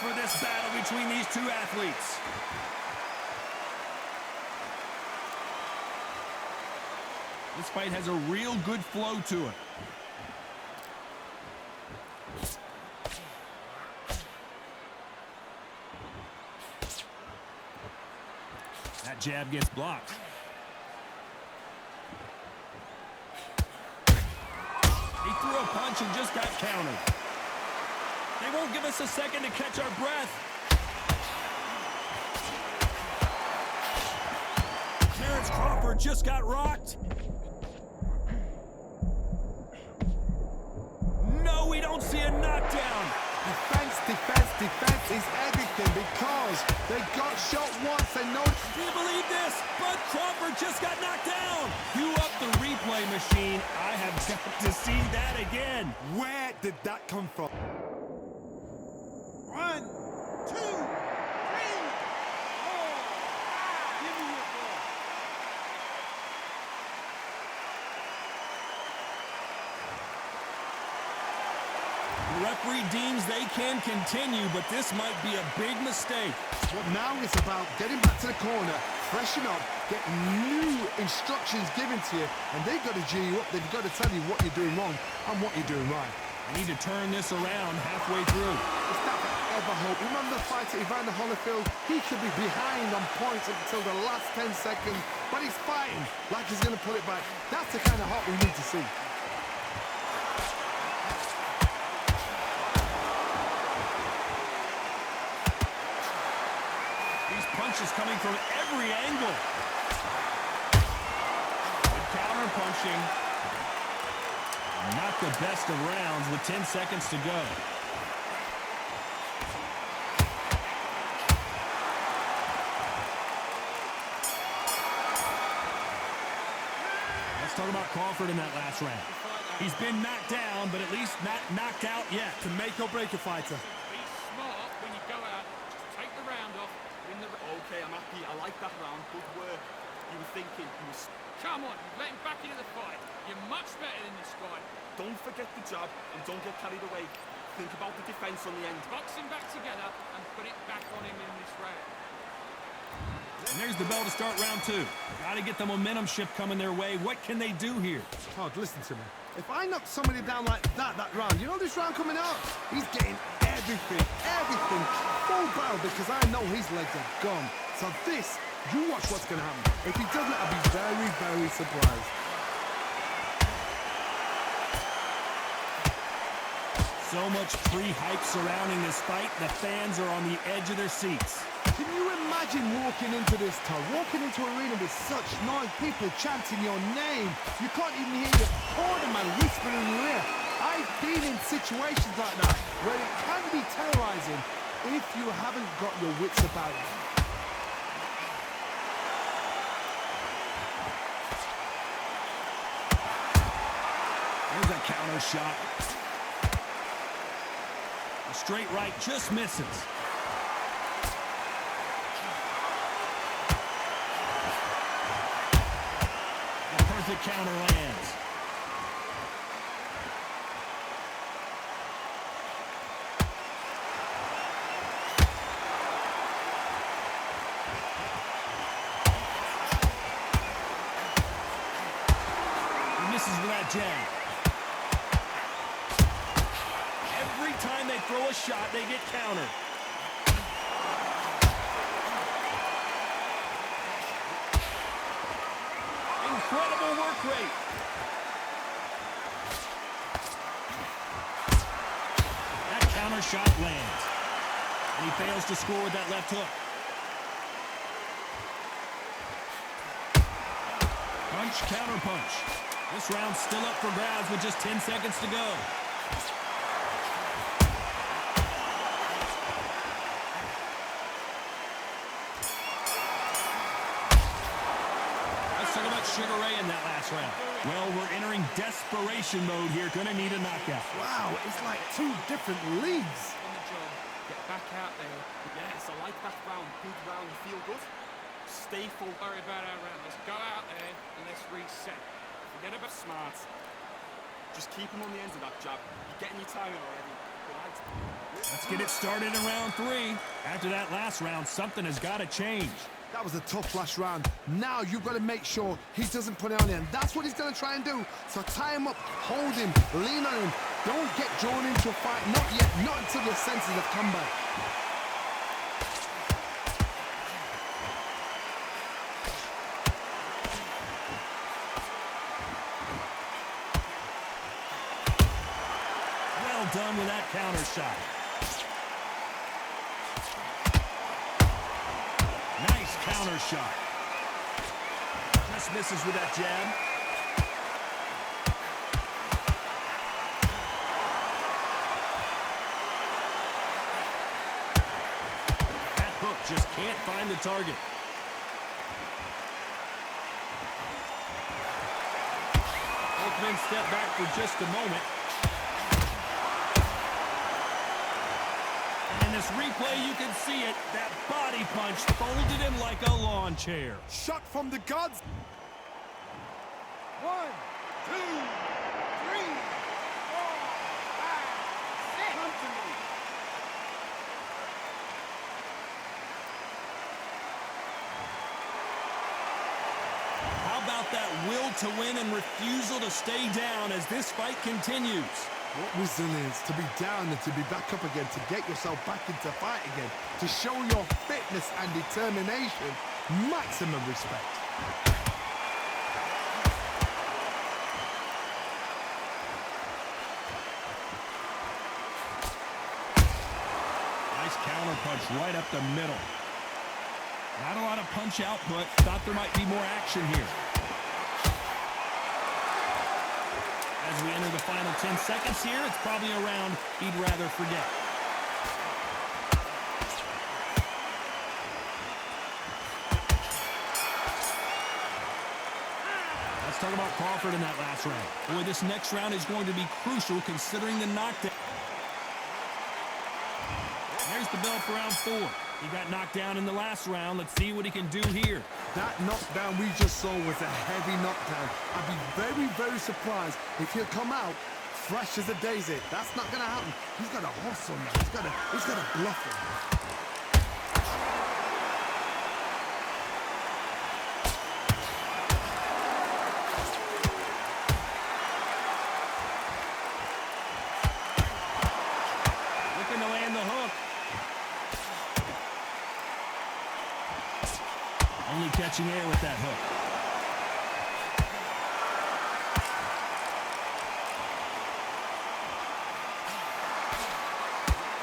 for this battle between these two athletes. This fight has a real good flow to it. That jab gets blocked. He threw a punch and just got countered. They won't give us a second to catch our breath. Terrence Crawford just got rocked. No, we don't see a knockdown. Defense, defense, defense is everything because they got shot once and no... Do you believe this? Bud Crawford just got knocked down. Cue up the replay machine. I have got to see that again. Where did that come from? 1, 2, 3, 4. Give me your ball. The referee deems they can continue, but this might be a big mistake. Well, now it's about getting back to the corner, freshen up, getting new instructions given to you, and they've got to G you up. They've got to tell you what you're doing wrong and what you're doing right. I need to turn this around halfway through. If that could ever hope. Remember the fight at Evander Holyfield? He could be behind on points until the last 10 seconds, but he's fighting like he's going to pull it back. That's the kind of hope we need to see. Punches coming from every angle. Good counter punching. Not the best of rounds with 10 seconds to go. Let's talk about Crawford in that last round. He's been knocked down, but at least not knocked out yet. To make or break a fighter. Be smart when you go out. Just take the round off. Win the... Okay, I'm happy. I like that round. Good work. You were thinking. Come on, let him back into the fight. You're much better than this guy. Don't forget the jab and don't get carried away. Think about the defense on the end. Box him back together and put it back on him in this round. And there's the bell to start round two. Got to get the momentum shift coming their way. What can they do here? Todd, listen to me. If I knock somebody down like that round, you know this round coming out? He's getting everything, full barrel because I know his legs are gone. So this, you watch what's going to happen. If he doesn't, I'll be very, very surprised. So much pre-hype surrounding this fight, the fans are on the edge of their seats. Can you imagine walking into this, Todd? Walking into an arena with such noise, people chanting your name. You can't even hear your cornerman whispering in your ear. I've been in situations like that where it can be terrorizing if you haven't got your wits about you. There's a counter shot. A straight right just misses. A perfect counter lands. He misses with that jab. Every time they throw a shot, they get countered. Incredible work rate. That counter shot lands. And he fails to score with that left hook. Punch, counter punch. This round's still up for grabs with just 10 seconds to go. Sugar Ray in that last round. Well, we're entering desperation mode here. Gonna need a knockout. Wow, it's like two different leagues. On the job, get back out there. Yes, I like that round. Good round. You feel good? Stay full. Worry about our round. Let's go out there and let's reset. Forget about Smart. Just keep him on the end of that jab. You're getting your timing already. Right. Let's get it started in round 3. After that last round, something has got to change. That was a tough last round. Now you've got to make sure he doesn't put it on you, and that's what he's going to try and do. So tie him up, hold him, lean on him. Don't get drawn into a fight. Not yet. Not until your senses have come back. Well done with that counter shot. Nice counter shot. Just misses with that jab. That hook just can't find the target. Both men step back for just a moment. In this replay, you can see it. That body punch folded him like a lawn chair. Shot from the gods. 1, 2, 3, 4, 5, 6. Come to me. How about that will to win and refusal to stay down as this fight continues? What resilience to be down and to be back up again, to get yourself back into fight again, to show your fitness and determination. Maximum respect. Nice counter punch right up the middle. Not a lot of punch output. Thought there might be more action here. As we enter the final 10 seconds here, it's probably a round he'd rather forget. Let's talk about Crawford in that last round. Boy, this next round is going to be crucial considering the knockdown. There's the bell for round 4. He got knocked down in the last round. Let's see what he can do here. That knockdown we just saw was a heavy knockdown. I'd be very, very surprised if he'll come out fresh as a daisy. That's not going to happen. He's got to hustle now. He's got to bluff him. Looking to land the hook. Only catching air with that hook.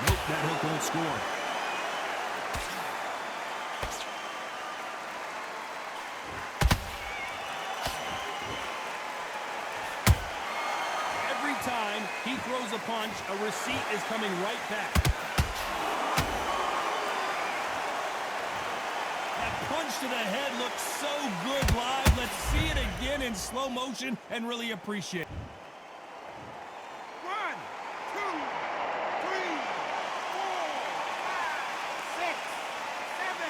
Nope, that hook won't score. Every time he throws a punch, a receipt is coming right back. Punch to the head looks so good live. Let's see it again in slow motion and really appreciate it. 1, 2, 3, 4, 5, 6, 7,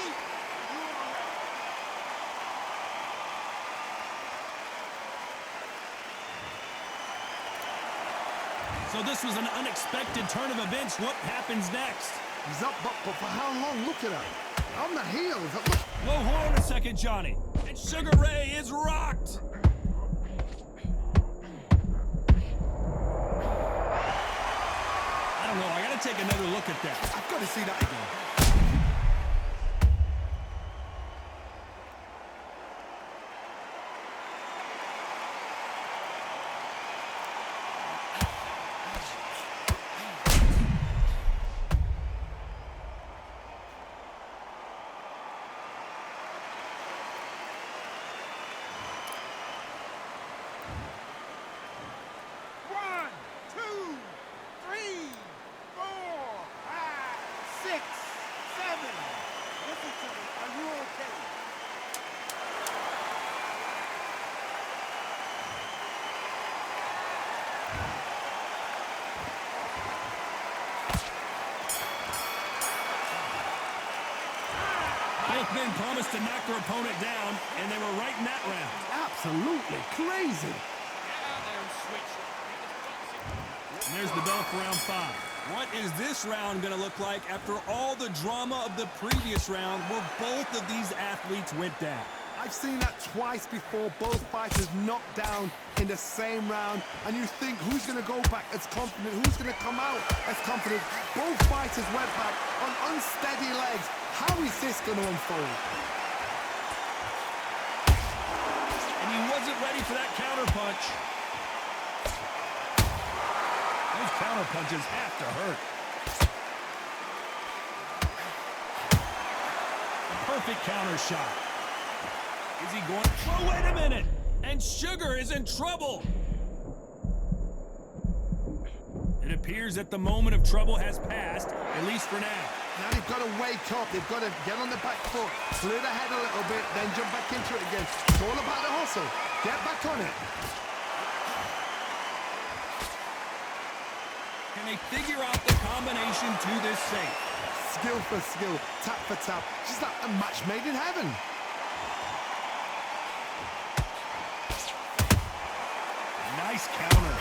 8. So this was an unexpected turn of events. What happens next? He's up, but for how long? Look at him. On the heels. Whoa, hold on a second, Johnny. And Sugar Ray is rocked. I don't know. I got to take another look at that. I've got to see that again. Both men promised to knock their opponent down, and they were right in that round. Absolutely crazy. Get out there and And there's the bell for round 5. What is this round going to look like after all the drama of the previous round where both of these athletes went down? I've seen that twice before, both fighters knocked down in the same round, and you think who's going to go back as confident, who's going to come out as confident. Both fighters went back on unsteady legs. How is this going to unfold? And he wasn't ready for that counter punch. Those counter punches have to hurt. A perfect counter shot. Is he going? Oh, wait a minute! And Sugar is in trouble! It appears that the moment of trouble has passed, at least for now. Now they've got to wake up. They've got to get on the back foot, clear the head a little bit, then jump back into it again. It's all about the hustle. Get back on it. Can they figure out the combination to this safe? Skill for skill, tap for tap. Just like a match made in heaven. Nice counter.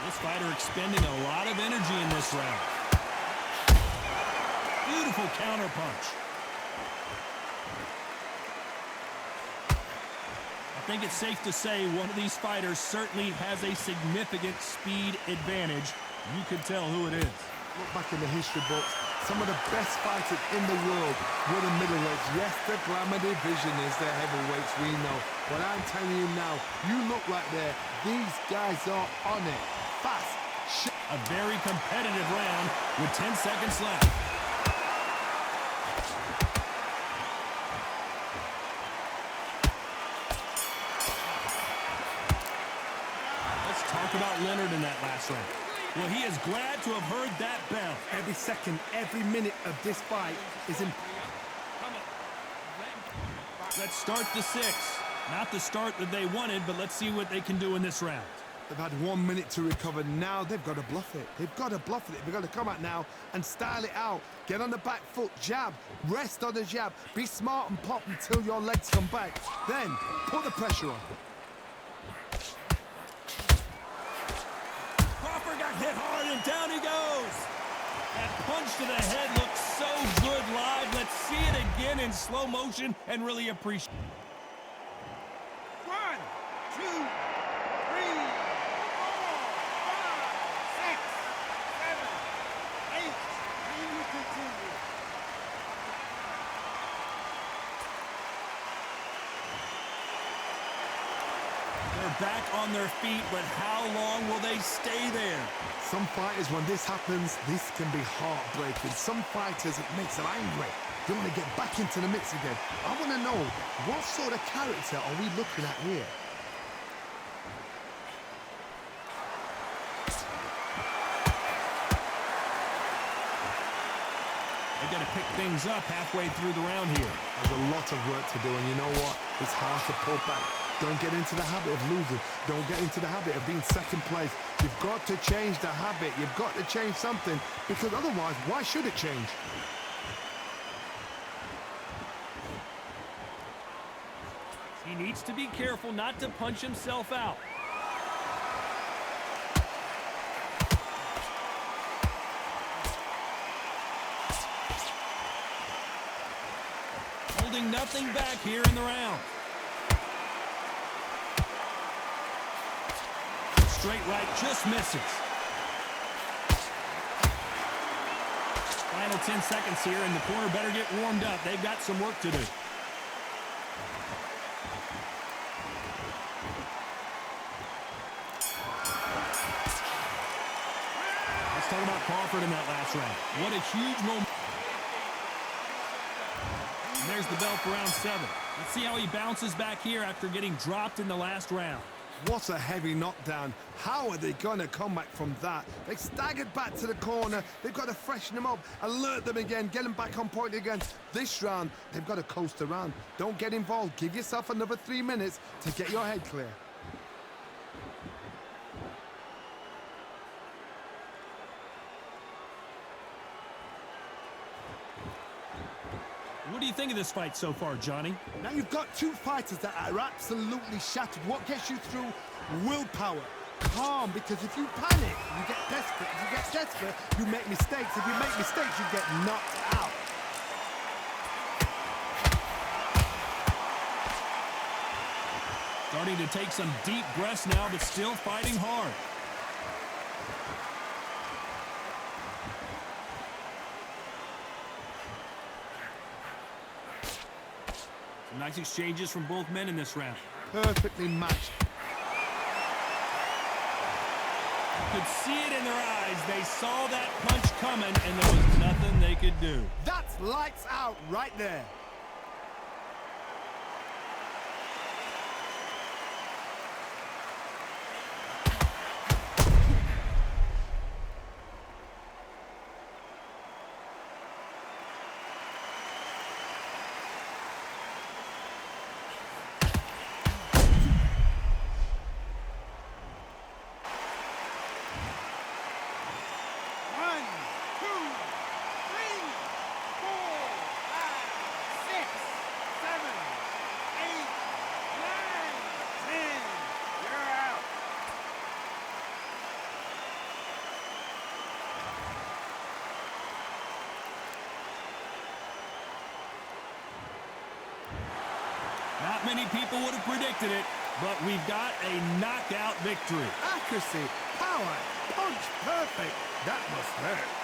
This fighter expending a lot of energy in this round. Beautiful counter punch. I think it's safe to say one of these fighters certainly has a significant speed advantage. You can tell who it is. Look back in the history books. Some of the best fighters in the world were the middleweights. Yes, the glamour division is the heavyweights, we know. But I'm telling you now, you look right there. These guys are on it. Fast. A very competitive round with 10 seconds left. Let's talk about Leonard in that last round. Well, he is glad to have heard that bell. Every second, every minute of this fight is important. Let's start the 6th. Not the start that they wanted, but let's see what they can do in this round. They've had 1 minute to recover. Now they've got to bluff it. They've got to bluff it. They've got to come out now and style it out. Get on the back foot, jab, rest on the jab. Be smart and pop until your legs come back. Then put the pressure on. Got hit hard and down he goes. That punch to the head looks so good live. Let's see it again in slow motion and really appreciate it. 1, 2, 3, 4, 5, 6, 7, 8, and we continue. They're back on their feet, but how long will they stay there? Some fighters, when this happens, this can be heartbreaking. Some fighters, it makes them angry. They want to get back into the mix again. I want to know, what sort of character are we looking at here? They got to pick things up halfway through the round here. There's a lot of work to do, and you know what? It's hard to pull back. Don't get into the habit of losing. Don't get into the habit of being second place. You've got to change the habit. You've got to change something, because otherwise, why should it change? He needs to be careful not to punch himself out. Holding nothing back here in the round. Straight right just misses. Final 10 seconds here, and the corner better get warmed up. They've got some work to do. Let's talk about Crawford in that last round. What a huge moment. And there's the bell for round 7. Let's see how he bounces back here after getting dropped in the last round. What a heavy knockdown. How are they going to come back from that? They staggered back to the corner. They've got to freshen them up, alert them again, get them back on point again. This round, they've got to coast around. Don't get involved. Give yourself another 3 minutes to get your head clear. What do you think? think of this fight so far, Johnny? Now you've got two fighters that are absolutely shattered. What gets you through? Willpower. Calm, because if you panic, you get desperate. If you get desperate, you make mistakes. If you make mistakes, you get knocked out. Starting to take some deep breaths now, but still fighting hard. Some nice exchanges from both men in this round. Perfectly matched. You could see it in their eyes. They saw that punch coming, and there was nothing they could do. That's lights out right there. Not many people would have predicted it, but we've got a knockout victory. Accuracy, power, punch, perfect. That must hurt.